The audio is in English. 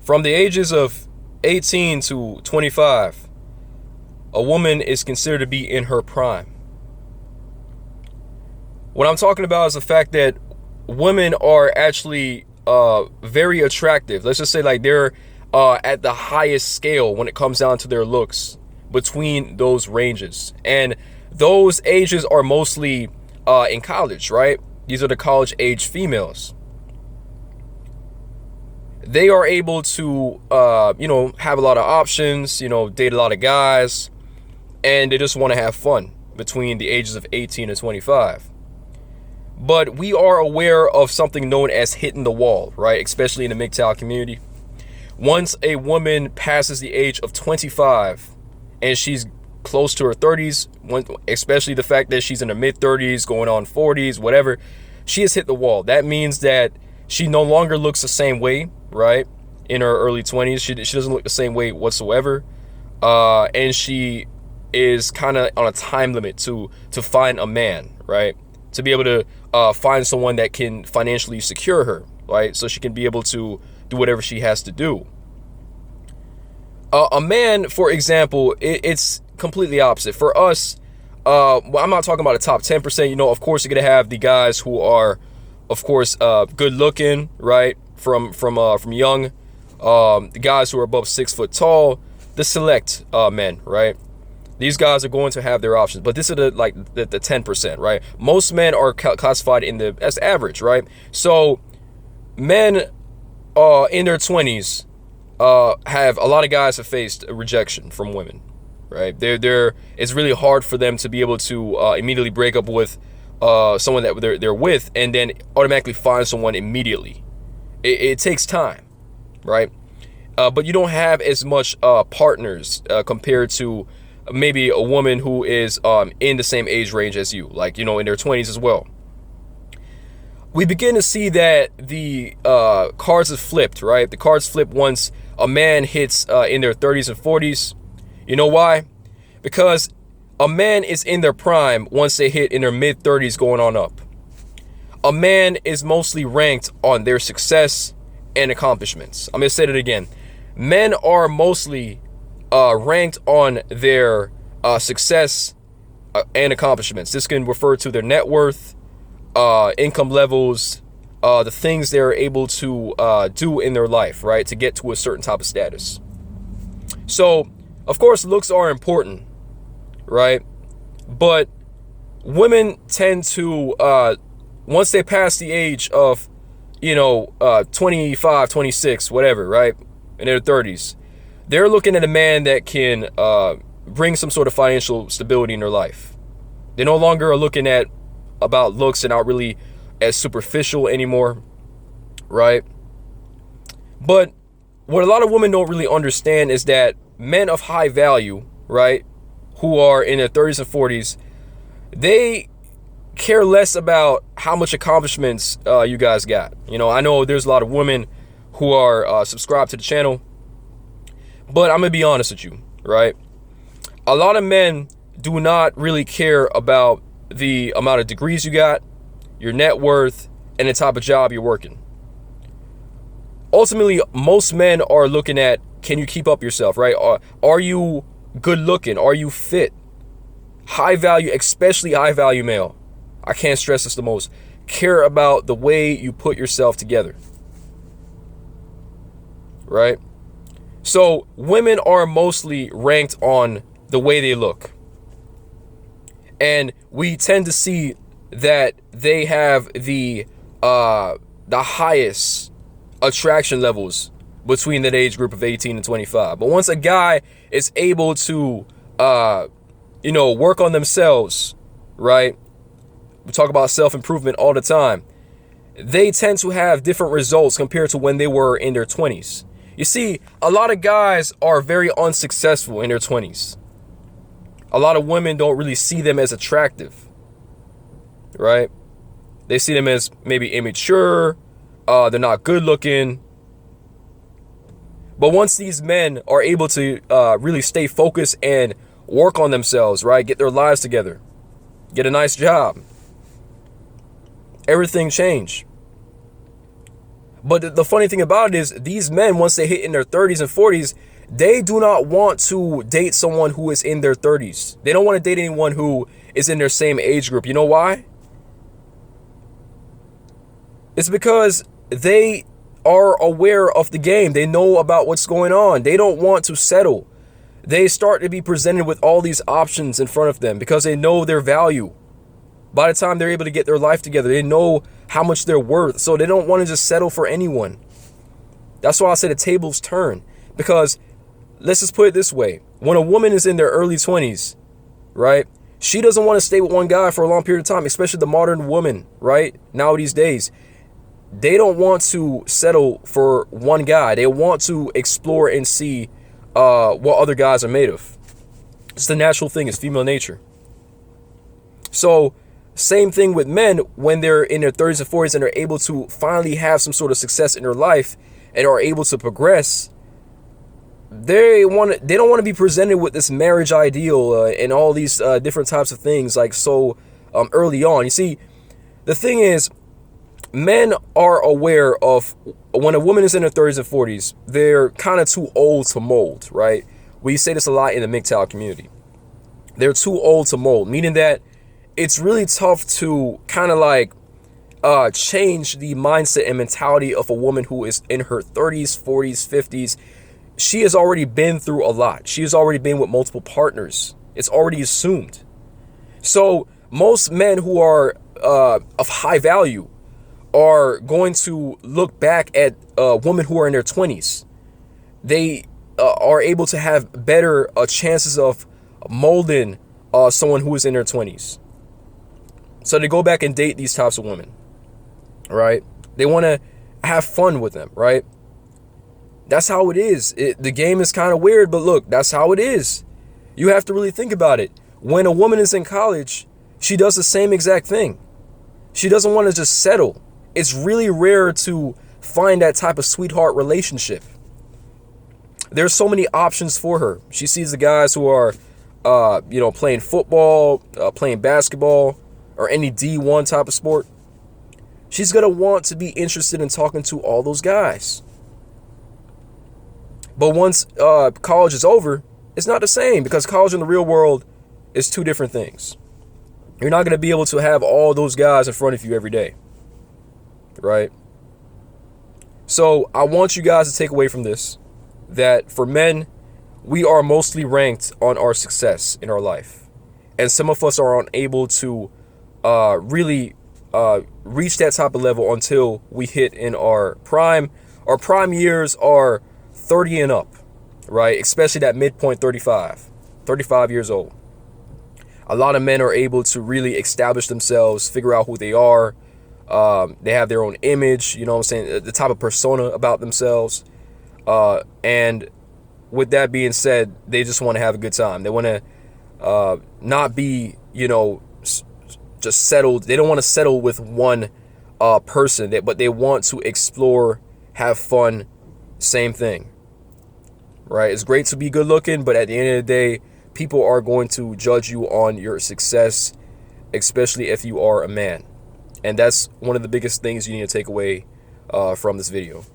From the ages of 18 to 25, a woman is considered to be in her prime. What I'm talking about is the fact that women are actually very attractive. Let's just say like they're at the highest scale when it comes down to their looks between those ranges. And those ages are mostly in college, right? These are the college age females. They are able to, have a lot of options, date a lot of guys, and they just want to have fun between the ages of 18 and 25. But we are aware of something known as hitting the wall, right? Especially in the MGTOW community. Once a woman passes the age of 25 and she's close to her 30s, especially the fact that she's in her mid 30s, going on 40s, whatever, she has hit the wall. That means that she no longer looks the same way, right? In her early 20s, she doesn't look the same way whatsoever. And she is kind of on a time limit to find a man, right? To be able to find someone that can financially secure her, right? So she can be able to do whatever she has to do. A man, for example, it's completely opposite. For us, I'm not talking about the top 10%. Of course, you're going to have the guys who are, of course, good looking, right? From young, the guys who are above 6 foot tall, the select men, right? These guys are going to have their options, but this is the 10%, right? Most men are classified as average, right? So men in their 20s have a lot of guys have faced rejection from women, right? It's really hard for them to be able to immediately break up with someone that they're with and then automatically find someone immediately. It takes time, right? But you don't have as much partners compared to maybe a woman who is in the same age range as you, like, in their 20s as well. We begin to see that the cards have flipped, right? The cards flip once a man hits in their 30s and 40s. You know why? Because a man is in their prime once they hit in their mid 30s going on up. A man is mostly ranked on their success and accomplishments. I'm going to say that again. Men are mostly ranked on their success and accomplishments. This can refer to their net worth, income levels, the things they're able to do in their life, right, to get to a certain type of status. So, of course, looks are important, right? But women tend to, once they pass the age of, 25, 26, whatever, right, in their 30s, they're looking at a man that can bring some sort of financial stability in their life. They no longer are looking at about looks and not really as superficial anymore, right? But what a lot of women don't really understand is that men of high value, right, who are in their 30s and 40s, they care less about how much accomplishments you guys got. I know there's a lot of women who are subscribed to the channel, but I'm gonna be honest with you, right? A lot of men do not really care about the amount of degrees you got, your net worth, and the type of job you're working. Ultimately, most men are looking at, can you keep up yourself, right? Are you good looking? Are you fit? High value, especially high value male. I can't stress this the most. Care about the way you put yourself together, right? So women are mostly ranked on the way they look. And we tend to see that they have the highest attraction levels between that age group of 18 and 25. But once a guy is able to, work on themselves, right? We talk about self-improvement all the time. They tend to have different results compared to when they were in their 20s. You see, a lot of guys are very unsuccessful in their 20s. A lot of women don't really see them as attractive, right? They see them as maybe immature, they're not good looking. But once these men are able to really stay focused and work on themselves, right? Get their lives together, get a nice job, everything change. But the funny thing about it is these men, once they hit in their 30s and 40s, they do not want to date someone who is in their 30s. They don't want to date anyone who is in their same age group. You know why? It's because they are aware of the game. They know about what's going on. They don't want to settle. They start to be presented with all these options in front of them because they know their value. By the time they're able to get their life together, they know how much they're worth. So they don't want to just settle for anyone. That's why I say the tables turn. Because let's just put it this way. When a woman is in their early 20s, right? She doesn't want to stay with one guy for a long period of time, especially the modern woman, right? Now these days, they don't want to settle for one guy. They want to explore and see what other guys are made of. It's the natural thing. It's female nature. So same thing with men when they're in their 30s and 40s and they're able to finally have some sort of success in their life and are able to progress. They don't want to be presented with this marriage ideal and all these different types of things like so early on. You see, the thing is, men are aware of when a woman is in her 30s and 40s, they're kind of too old to mold, right? We say this a lot in the MGTOW community. They're too old to mold, meaning that it's really tough to kind of like change the mindset and mentality of a woman who is in her 30s, 40s, 50s. She has already been through a lot. She has already been with multiple partners. It's already assumed. So most men who are of high value are going to look back at women who are in their 20s. They are able to have better chances of molding someone who is in their 20s. So they go back and date these types of women, right? They want to have fun with them, right? That's how it is. The game is kind of weird, but look, that's how it is. You have to really think about it. When a woman is in college, she does the same exact thing. She doesn't want to just settle. It's really rare to find that type of sweetheart relationship. There's so many options for her. She sees the guys who are, playing football, playing basketball, or any D1 type of sport. She's going to want to be interested in talking to all those guys. But once college is over, it's not the same because college in the real world is two different things. You're not going to be able to have all those guys in front of you every day, right? So I want you guys to take away from this that for men, we are mostly ranked on our success in our life. And some of us are unable to really reach that type of level until we hit in our prime. Our prime years are 30 and up, right? Especially that midpoint 35 years old. A lot of men are able to really establish themselves, figure out who they are. They have their own image, you know what I'm saying? The type of persona about themselves. And with that being said, they just want to have a good time. They want to not be, just settled. They don't want to settle with one person, but they want to explore, have fun, same thing, right? It's great to be good looking, but at the end of the day, people are going to judge you on your success, especially if you are a man. And that's one of the biggest things you need to take away from this video.